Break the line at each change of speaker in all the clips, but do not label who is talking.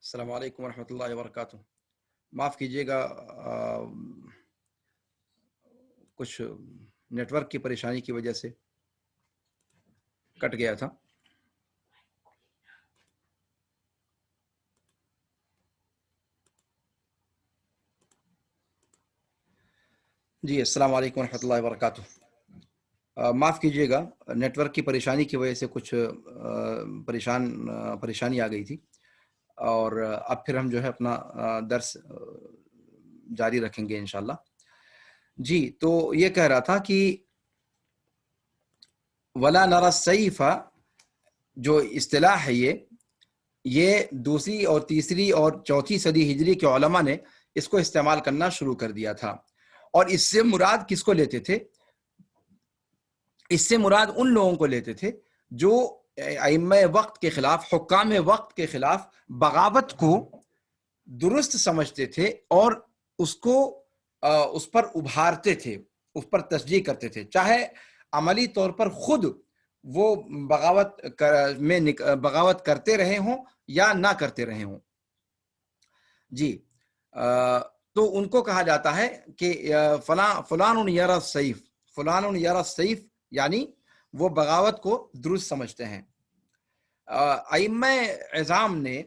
السلام علیکم ورحمۃ اللہ وبرکاتہ۔ معاف کیجیے گا، کچھ نیٹ ورک کی پریشانی کی وجہ سے کٹ گیا تھا۔ جی السلام علیکم ورحمۃ اللہ وبرکاتہ۔ معاف کیجیے گا، نیٹ ورک کی پریشانی کی وجہ سے کچھ پریشانی آ گئی تھی، اور اب پھر ہم جو ہے اپنا درس جاری رکھیں گے انشاءاللہ۔ جی تو یہ کہہ رہا تھا کہ ولا نرى السيف جو اصطلاح ہے یہ دوسری اور تیسری اور چوتھی صدی ہجری کے علماء نے اس کو استعمال کرنا شروع کر دیا تھا، اور اس سے مراد کس کو لیتے تھے؟ اس سے مراد ان لوگوں کو لیتے تھے جو ائمہ وقت کے خلاف، حکام وقت کے خلاف بغاوت کو درست سمجھتے تھے اور اس پر ابھارتے تھے، اس پر تشجیع کرتے تھے، چاہے عملی طور پر خود وہ بغاوت کرتے رہے ہوں یا نہ کرتے رہے ہوں۔ جی تو ان کو کہا جاتا ہے کہ فلان یرى السیف، فلان یرى السیف، یعنی وہ بغاوت کو درست سمجھتے ہیں۔ ائمہ عظام نے،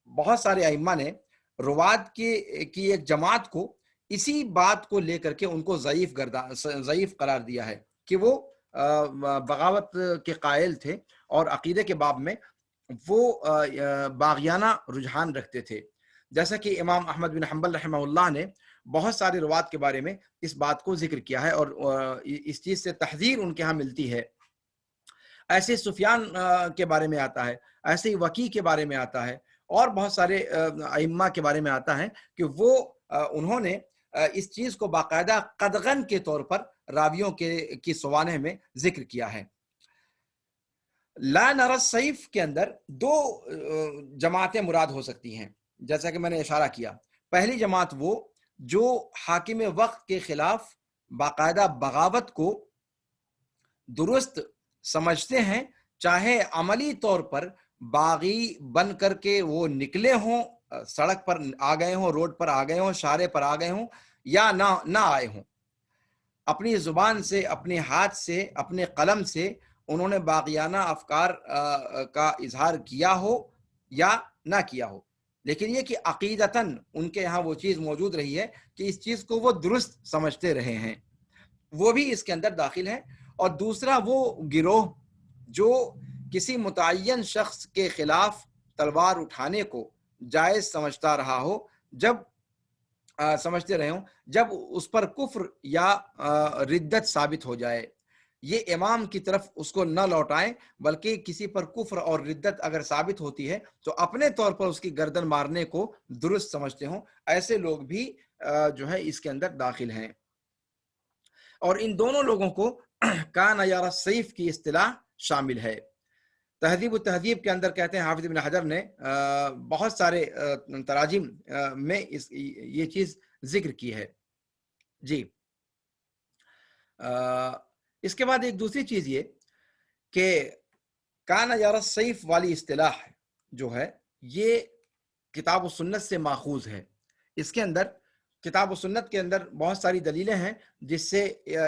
بہت سارے ائمہ نے رواد کی ایک جماعت کو اسی بات کو لے کر کے ان کو ضعیف قرار دیا ہے کہ وہ بغاوت کے قائل تھے اور عقیدے کے باب میں وہ باغیانہ رجحان رکھتے تھے، جیسا کہ امام احمد بن حنبل رحمہ اللہ نے بہت سارے روات کے بارے میں اس بات کو ذکر کیا ہے، اور اس چیز سے تحذیر ان کے ہاں ملتی ہے۔ ایسے سفیان کے بارے میں آتا ہے، ایسے ہی وکی کے بارے میں آتا ہے، اور بہت سارے ائمہ کے بارے میں آتا ہے کہ وہ انہوں نے اس چیز کو باقاعدہ قدغن کے طور پر راویوں کی سوانح میں ذکر کیا ہے۔ لا نرى السیف کے اندر دو جماعتیں مراد ہو سکتی ہیں، جیسا کہ میں نے اشارہ کیا۔ پہلی جماعت وہ جو حاکم وقت کے خلاف باقاعدہ بغاوت کو درست سمجھتے ہیں، چاہے عملی طور پر باغی بن کر کے وہ نکلے ہوں، سڑک پر آ گئے ہوں، روڈ پر آ گئے ہوں، شارے پر آ گئے ہوں، یا نہ آئے ہوں، اپنی زبان سے، اپنے ہاتھ سے، اپنے قلم سے انہوں نے باغیانہ افکار کا اظہار کیا ہو یا نہ کیا ہو، لیکن یہ کہ عقیدتاً ان کے یہاں وہ چیز موجود رہی ہے کہ اس چیز کو وہ درست سمجھتے رہے ہیں، وہ بھی اس کے اندر داخل ہے۔ اور دوسرا وہ گروہ جو کسی متعین شخص کے خلاف تلوار اٹھانے کو جائز سمجھتا رہا ہو، سمجھتے رہے ہوں جب اس پر کفر یا ردت ثابت ہو جائے، یہ امام کی طرف اس کو نہ لوٹائیں، بلکہ کسی پر کفر اور ردت اگر ثابت ہوتی ہے تو اپنے طور پر اس کی گردن مارنے کو درست سمجھتے ہوں، ایسے لوگ بھی جو ہے اس کے اندر داخل ہیں۔ اور ان دونوں لوگوں کو کان یرى السیف کی اصطلاح شامل ہے۔ تہذیب و تہذیب کے اندر کہتے ہیں حافظ ابن حجر نے بہت سارے تراجم میں یہ چیز ذکر کی ہے۔ جی اس کے بعد ایک دوسری چیز یہ کہ کان یرى السیف والی اصطلاح جو ہے یہ کتاب و سنت سے ماخوذ ہے۔ اس کے اندر کتاب و سنت کے اندر بہت ساری دلیلیں ہیں جس سے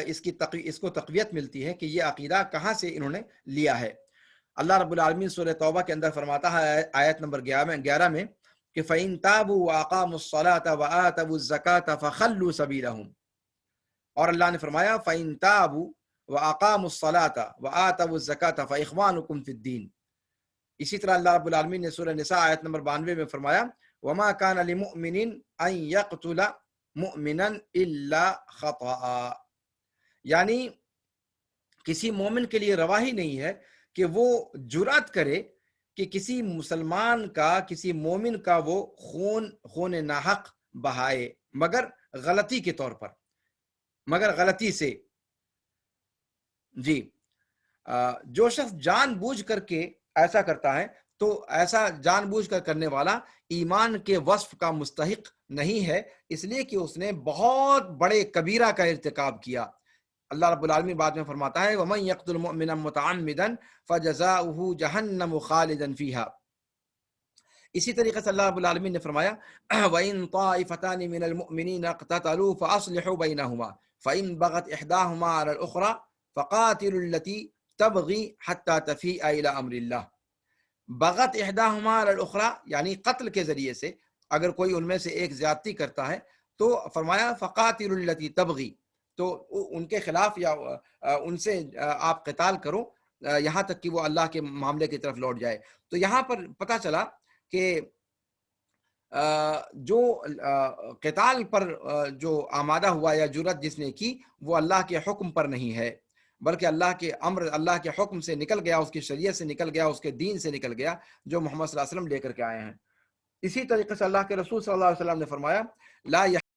اس کو تقویت ملتی ہے کہ یہ عقیدہ کہاں سے انہوں نے لیا ہے۔ اللہ رب العالمین سورہ توبہ کے اندر فرماتا ہے آیت نمبر 11 میں کہ فَإِن تَابُوا وَأَقَامُوا الصَّلَاةَ وَآتَوُا الزَّكَاةَ فَخَلُّوا سَبِيلَهُمْ، اور اللہ نے فرمایا فَإِن تَابُوا وَأَقَامُوا الصَّلَاةَ وَآتَوُا الزَّكَاةَ فَإِخْوَانُكُمْ فِي الدِّينِ۔ اسی طرح اللہ رب العالمین نے سورہ نساء آیت نمبر 92 میں فرمایا وَمَا كَانَ لِمُؤْمِنٍ أَن يَقْتُلَ مُؤْمِنًا إِلَّا خَطَأً، یعنی کسی مومن کے لیے روا ہی نہیں ہے کہ وہ جرأت کرے کہ کسی مسلمان کا، کسی مومن کا وہ خون ناحق بہائے، مگر غلطی کے طور پر، مگر غلطی سے۔ جی جو شخص جان بوجھ کر کے ایسا کرتا ہے تو ایسا جان بوجھ کر کرنے والا ایمان کے وصف کا مستحق نہیں ہے، اس لیے کہ اس نے بہت بڑے کبیرہ کا ارتکاب کیا۔ اللہ رب العالمین بعد میں فرماتا ہے وَمَن يَقْتُلْ مُؤْمِنًا مُتَعَمِّدًا فَجَزَاؤُهُ جَهَنَّمُ خَالِدًا فِيهَا، اسی طریقے سے اللہ رب العالمین نے فرمایا وَإِن طَائِفَتَانِ مِنَ الْمُؤْمِنِينَ اقْتَتَلُوا فَأَصْلِحُوا بَيْنَهُمَا فَإِن بَغَتْ إِحْدَاهُمَا عَلَى الْأُخْرَى فَقَاتِلُوا الَّتِي تَبْغِي حَتَّى تَفِيءَ إِلَى أَمْرِ اللَّهِ. بغت احداہما علی الاخری یعنی قتل کے ذریعے سے اگر کوئی ان میں سے ایک زیادتی کرتا ہے تو فرمایا فقاتل التی تبغی، تو ان کے خلاف یا ان سے آپ قتال کرو یہاں تک کہ وہ اللہ کے معاملے کی طرف لوٹ جائے. تو یہاں پر پتہ چلا کہ جو قتال پر جو آمادہ ہوا یا جرأت جس نے کی وہ اللہ کے حکم پر نہیں ہے، بلکہ اللہ کے امر، اللہ کے حکم سے نکل گیا، اس کی شریعت سے نکل گیا، اس کے دین سے نکل گیا جو محمد صلی اللہ علیہ وسلم لے کر کے آئے ہیں. اسی طریقے سے اللہ کے رسول صلی اللہ علیہ وسلم نے فرمایا لا